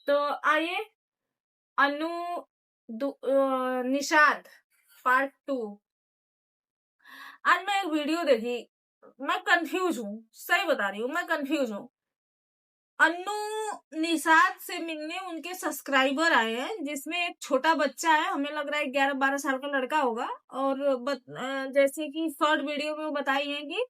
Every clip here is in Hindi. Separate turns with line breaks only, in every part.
तो आइए अनु निषाद पार्ट 2। आज मैं एक वीडियो देखी, मैं कंफ्यूज हूँ, सही बता रही हूँ, मैं कंफ्यूज हूँ। अन्नू निषाद से मिलने उनके सब्सक्राइबर आए हैं, जिसमें एक छोटा बच्चा है, हमें लग रहा है 11-12 साल का लड़का होगा। और जैसे कि शॉर्ट वीडियो में वो बताई है कि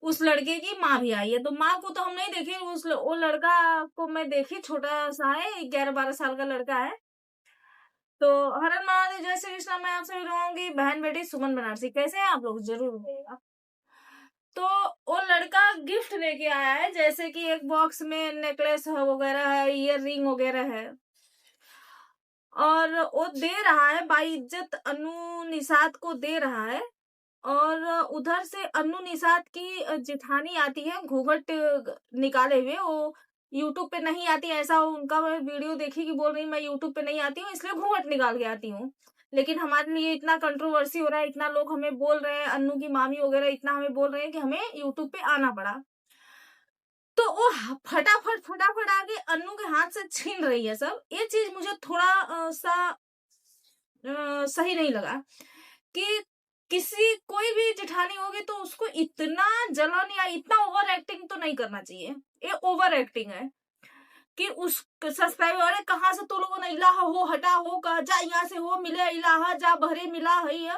उस लड़के की माँ भी आई है। तो माँ को तो हम नहीं देखे, वो लड़का को मैं देखी, छोटा सा है, 11-12 साल का लड़का है। तो हरण महादेव, जय श्री कृष्ण। मैं आपसे रहूंगी बहन बेटी सुमन बनारसी। कैसे हैं आप लोग, जरूर बताइएगा। तो वो लड़का गिफ्ट लेके आया है, जैसे कि एक बॉक्स में नेकलेस वगैरह है, ईयर रिंग वगैरह है, और वो दे रहा है बाइज्जत अनु निषाद को दे रहा है। और उधर से अनु निषाद की जेठानी आती है घूंघट निकाले हुए। वो यूट्यूब पे नहीं आती, ऐसा उनका मैं वीडियो देखी कि बोल रही मैं यूट्यूब पे नहीं आती हूँ, इसलिए घूंघट निकाल के आती हूँ। लेकिन हमारे लिए इतना कंट्रोवर्सी हो रहा है, इतना लोग हमें बोल रहे हैं, अन्नू की मामी वगैरह इतना हमें बोल रहे हैं कि हमें यूट्यूब पे आना पड़ा। तो वो फटाफट आके अन्नू के हाथ से छीन रही है सब। ये चीज मुझे थोड़ा सा सही नहीं लगा कि किसी कोई भी जेठानी होगी तो उसको इतना जलन या इतना ओवर एक्टिंग तो नहीं करना चाहिए। ये ओवर एक्टिंग है कि उस सब्सक्राइबर, अरे कहाँ से तो लोगों ने इलाहा हो, हटा हो, कहा जा यहाँ से हो, मिले इलाहा, जा भरे मिला है,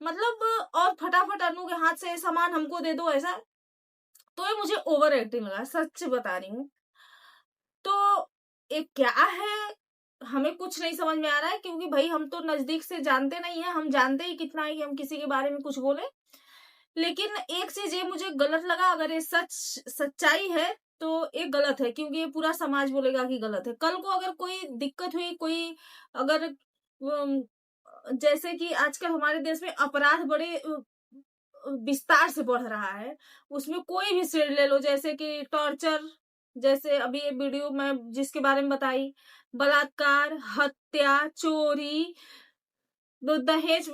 मतलब। और फटाफट अनु के हाथ से सामान हमको दे दो, ऐसा। तो ये मुझे ओवर एक्टिंग लगा, सच बता रही हूँ। तो ये क्या है, हमें कुछ नहीं समझ में आ रहा है, क्योंकि भाई हम तो नजदीक से जानते नहीं है, हम जानते ही कितना है कि हम किसी के बारे में कुछ बोले। लेकिन एक चीज ये मुझे गलत लगा, अगर ये सच्चाई है तो ये गलत है, क्योंकि ये पूरा समाज बोलेगा कि गलत है। कल को अगर कोई दिक्कत हुई, कोई अगर जैसे कि आजकल हमारे देश में अपराध बड़े विस्तार से बढ़ रहा है, उसमें कोई भी शेड ले लो, जैसे कि टॉर्चर, जैसे अभी ये वीडियो में जिसके बारे में बताई, बलात्कार, हत्या, चोरी, दहेज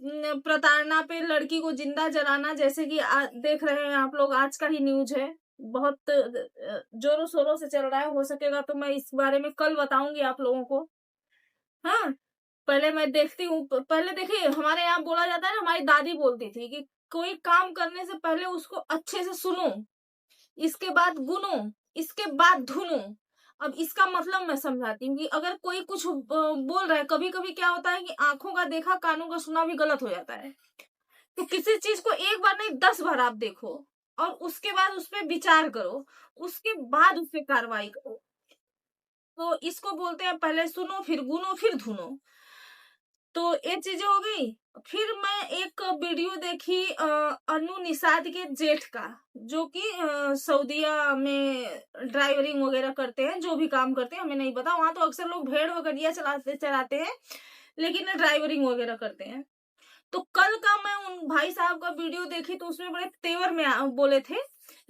प्रताड़ना पे लड़की को जिंदा जलाना, जैसे कि देख रहे हैं आप लोग, आज का ही न्यूज है, बहुत जोरों शोरों से चल रहा है। हो सकेगा तो मैं इस बारे में कल बताऊंगी आप लोगों को। हाँ, पहले मैं देखती हूँ, पहले देखिए हमारे यहाँ बोला जाता है ना, हमारी दादी बोलती थी कि कोई काम करने से पहले उसको अच्छे से सुनो, इसके बाद गुनो, इसके बाद धुनो। अब इसका मतलब मैं समझाती हूँ कि अगर कोई कुछ बोल रहा है, कभी कभी क्या होता है कि आंखों का देखा कानों का सुना भी गलत हो जाता है। तो किसी चीज को एक बार नहीं 10 बार आप देखो, और उसके बाद उस पर विचार करो, उसके बाद उस पर कार्रवाई करो। तो इसको बोलते हैं पहले सुनो, फिर गुनो, फिर धुनो। तो ये चीजें हो गई। फिर मैं एक वीडियो देखी अनु निषाद के जेठ का, जो कि सऊदीया में ड्राइवरिंग वगैरह करते हैं, जो भी काम करते हैं हमें नहीं पता, वहां तो अक्सर लोग भेड़ वगैरह चलाते हैं, लेकिन ड्राइवरिंग वगैरह करते हैं। तो कल का मैं उन भाई साहब का वीडियो देखी तो उसमें बड़े तेवर में बोले थे,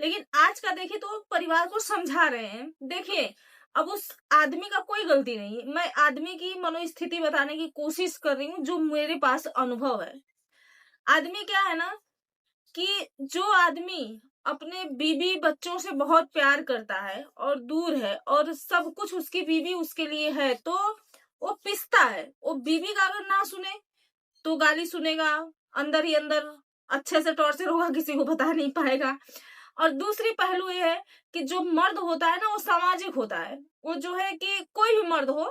लेकिन आज का देखी तो परिवार को समझा रहे हैं। देखिए, अब उस आदमी का कोई गलती नहीं, मैं आदमी की मनोस्थिति बताने की कोशिश कर रही हूँ, जो मेरे पास अनुभव है। आदमी क्या है ना, कि जो आदमी अपने बीवी बच्चों से बहुत प्यार करता है और दूर है, और सब कुछ उसकी बीवी उसके लिए है, तो वो पिसता है। वो बीवी का अगर ना सुने तो गाली सुनेगा, अंदर ही अंदर अच्छे से टॉर्चर होगा, किसी को बता नहीं पाएगा। और दूसरी पहलू ये है कि जो मर्द होता है ना, वो सामाजिक होता है। वो जो है कि कोई भी मर्द हो,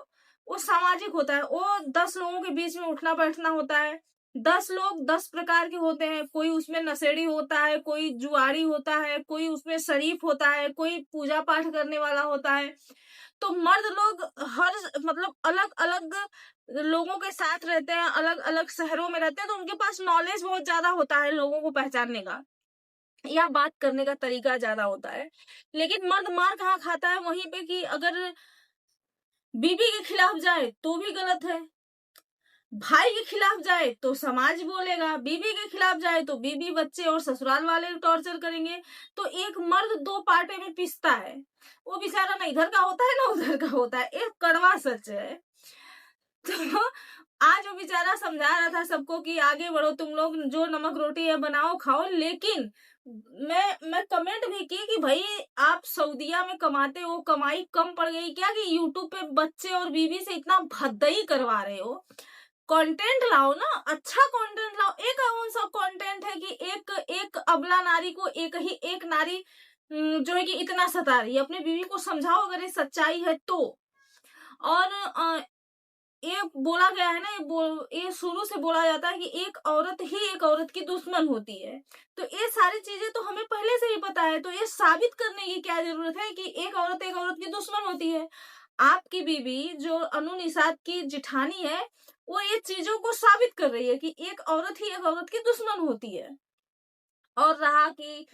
वो सामाजिक होता है। वो 10 लोगों के बीच में उठना बैठना होता है। 10 लोग 10 प्रकार के होते हैं, कोई उसमें नशेड़ी होता है, कोई जुआरी होता है, कोई उसमें शरीफ होता है, कोई पूजा पाठ करने वाला होता है। तो मर्द लोग हर मतलब अलग अलग लोगों के साथ रहते हैं, अलग अलग शहरों में रहते हैं, तो उनके पास नॉलेज बहुत ज्यादा होता है, लोगों को पहचानने का या बात करने का तरीका ज्यादा होता है। लेकिन मर्द मार कहाँ खाता है, वहीं पे कि अगर बीबी के खिलाफ जाए तो भी गलत है, भाई के खिलाफ जाए तो समाज बोलेगा, बीबी के खिलाफ जाए तो बीबी, बच्चे और ससुराल वाले टॉर्चर करेंगे। तो एक मर्द 2 पार्टे में पिसता है। वो बेचारा ना इधर का होता है ना उधर का होता है, एक कड़वा सच है। तो आज वो बेचारा समझा रहा था सबको कि आगे बढ़ो तुम लोग, जो नमक रोटी है बनाओ खाओ, लेकिन मैं कमेंट भी की कि भाई आप सऊदीया में कमाते हो, कमाई कम पड़ गई क्या कि यूट्यूब पे बच्चे और बीवी से इतना भद्दई करवा रहे हो? कंटेंट लाओ ना, अच्छा कंटेंट लाओ। एक कौन सा कंटेंट है कि एक एक अबला नारी को एक नारी जो है कि इतना सता रही है? अपने बीवी को समझाओ अगर ये सच्चाई है तो। और ये बोला गया है ना, ये शुरू से बोला जाता है कि एक औरत ही एक औरत की दुश्मन होती है। तो ये सारी चीजें तो हमें पहले से ही पता है, तो ये साबित करने की क्या जरूरत है कि एक औरत की दुश्मन होती है? आपकी बीवी जो अनु निषाद की जिठानी है, वो ये चीजों को साबित कर रही है कि एक औरत ही एक औरत की दुश्मन होती है। और रहा कि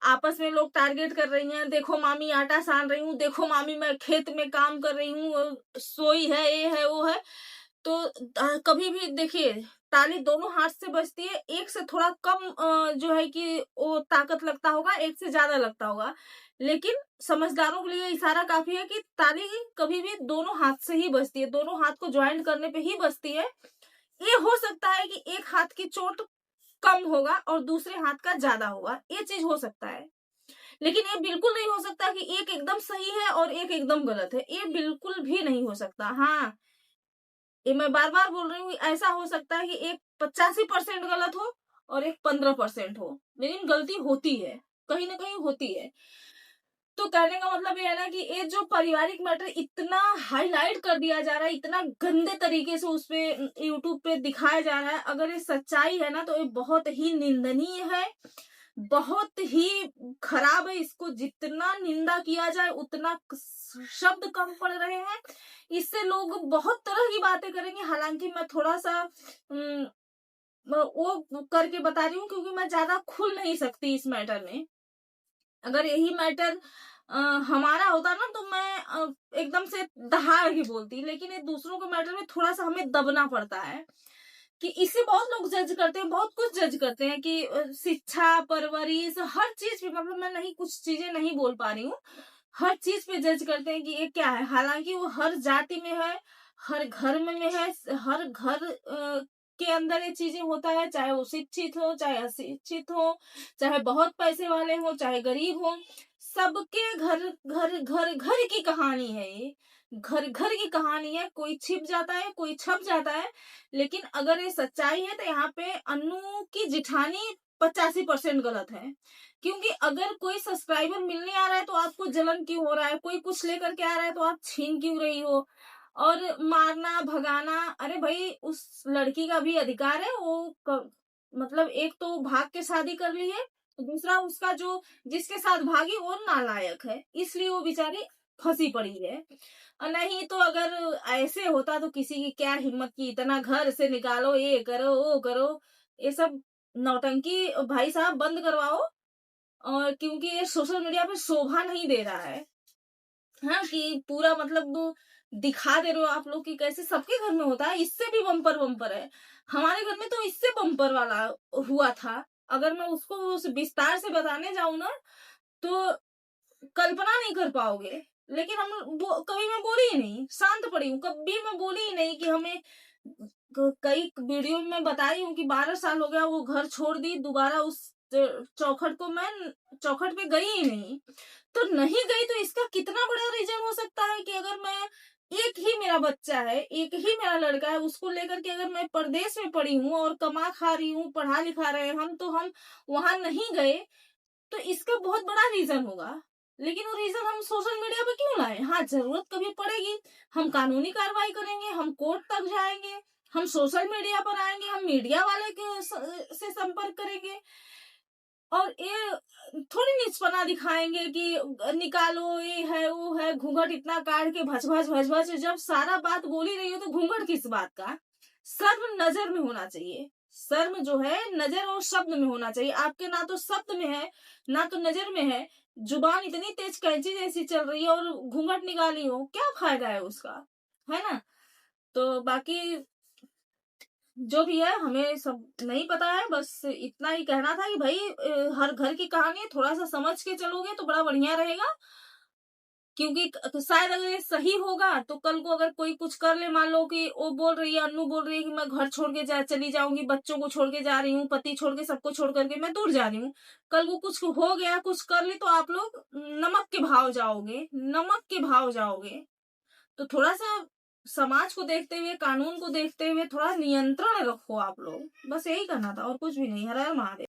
आपस में लोग टारगेट कर रही हैं, देखो मामी आटा सान रही हूँ, देखो मामी मैं खेत में काम कर रही हूँ, सोई है, ये है, वो है। तो कभी भी देखिए, ताली दोनों हाथ से बजती है। एक से थोड़ा कम जो है कि वो ताकत लगता होगा, एक से ज्यादा लगता होगा, लेकिन समझदारों के लिए इशारा काफी है कि ताली कभी भी दोनों हाथ से ही बजती है, दोनों हाथ को ज्वाइंट करने पे ही बजती है। ये हो सकता है कि एक हाथ की चोट कम होगा और दूसरे हाथ का ज्यादा होगा, ये चीज हो सकता है। लेकिन ये बिल्कुल नहीं हो सकता कि एक एकदम सही है और एक एकदम गलत है, ये बिल्कुल भी नहीं हो सकता। हाँ, ये मैं बार बार बोल रही हूँ, ऐसा हो सकता है कि एक 85% गलत हो और एक 15% हो, लेकिन गलती होती है, कहीं ना कहीं होती है। तो कहने का मतलब ये है ना कि ये जो पारिवारिक मैटर इतना हाईलाइट कर दिया जा रहा है, इतना गंदे तरीके से उस पे यूट्यूब पे दिखाया जा रहा है, अगर ये सच्चाई है ना तो ये बहुत ही निंदनीय है, बहुत ही खराब है। इसको जितना निंदा किया जाए उतना शब्द कम पड़ रहे हैं। इससे लोग बहुत तरह की बातें करेंगे। हालांकि मैं थोड़ा सा वो करके बता रही हूँ क्योंकि मैं ज्यादा खुल नहीं सकती इस मैटर में। अगर यही मैटर हमारा होता ना तो मैं एकदम से दहाड़ के बोलती, लेकिन ये दूसरों के मैटर में थोड़ा सा हमें दबना पड़ता है कि इससे बहुत लोग जज करते हैं, बहुत कुछ जज करते हैं कि शिक्षा, परवरिश, हर चीज पे, मतलब मैं नहीं, कुछ चीजें नहीं बोल पा रही हूँ, हर चीज पे जज करते हैं कि ये क्या है। हालांकि वो हर जाति में है, हर घर में है, हर घर के अंदर ये चीजें होता है, चाहे वो शिक्षित हो, चाहे अशिक्षित हो, चाहे बहुत पैसे वाले हो, चाहे गरीब हो, सबके घर घर घर घर की कहानी है ये, घर घर की कहानी है। कोई छिप जाता है, कोई छप जाता है, लेकिन अगर ये सच्चाई है तो यहाँ पे अनु की जिठानी 85% गलत है। क्योंकि अगर कोई सब्सक्राइबर मिलने आ रहा है तो आपको जलन क्यों हो रहा है? कोई कुछ लेकर के आ रहा है तो आप छीन क्यों रही हो? और मारना भगाना, अरे भाई उस लड़की का भी अधिकार है, मतलब एक तो भाग के शादी कर ली है, दूसरा उसका जो जिसके साथ भागी वो नालायक है, इसलिए वो बेचारी फंसी पड़ी है। और नहीं तो अगर ऐसे होता तो किसी की क्या हिम्मत की इतना घर से निकालो, ये करो, वो करो, ये सब नौटंकी भाई साहब बंद करवाओ। और क्योंकि ये सोशल मीडिया पे शोभा नहीं दे रहा है, हाँ, कि पूरा मतलब दिखा दे रहे हो आप लोग कि कैसे सबके घर में होता है, इससे भी बम्पर बम्पर है। हमारे घर में तो इससे बम्पर वाला हुआ था। अगर मैं उसको उस विस्तार से बताने जाऊं ना तो कल्पना नहीं कर पाओगे। लेकिन कभी मैं बोली ही नहीं, शांत पड़ी हूँ, कभी मैं बोली ही नहीं कि हमें कई वीडियो में बताई हूँ कि 12 साल हो गया वो घर छोड़ दी, दोबारा उस चौखट को मैं चौखट पे गई ही नहीं। तो नहीं गई तो इसका कितना बड़ा रीजन हो सकता है कि अगर मैं एक ही मेरा बच्चा है, एक ही मेरा लड़का है, उसको लेकर के अगर मैं परदेश में पड़ी हूँ और कमा खा रही हूँ, पढ़ा लिखा रहे हैं हम, तो हम वहां नहीं गए, तो इसका बहुत बड़ा रीजन होगा। लेकिन वो रीजन हम सोशल मीडिया पे क्यों लाए? हाँ, जरूरत कभी पड़ेगी, हम कानूनी कार्रवाई करेंगे, हम कोर्ट तक जाएंगे, हम सोशल मीडिया पर आएंगे, हम मीडिया वाले से संपर्क करेंगे, और ये थोड़ी निचपना दिखाएंगे कि निकालो, ये है, वो है, घूंघट इतना काट के भच भच भच भच, जब सारा बात बोल ही रही हो तो घूंघट किस बात का? शर्म नजर में होना चाहिए, शर्म जो है नजर और शब्द में होना चाहिए। आपके ना तो शब्द में है ना तो नजर में है, जुबान इतनी तेज कैंची जैसी चल रही है और घूंघट निकाली हो, क्या फायदा है उसका? है ना? तो बाकी जो भी है हमें सब नहीं पता है, बस इतना ही कहना था कि भाई हर घर की कहानी है, थोड़ा सा समझ के चलोगे तो बड़ा बढ़िया रहेगा। क्योंकि शायद अगर ये सही होगा तो कल को अगर कोई कुछ कर ले, मान लो कि वो बोल रही है, अन्नू बोल रही है कि मैं घर छोड़ के चली जाऊंगी, बच्चों को छोड़ के जा रही हूँ, पति छोड़ के, सबको छोड़ करके मैं दूर जा रही हूँ, कल को कुछ हो गया, कुछ कर ले, तो आप लोग नमक के भाव जाओगे, नमक के भाव जाओगे। तो थोड़ा सा समाज को देखते हुए, कानून को देखते हुए थोड़ा नियंत्रण रखो आप लोग। बस यही करना था और कुछ भी नहीं। हर हर महादेव।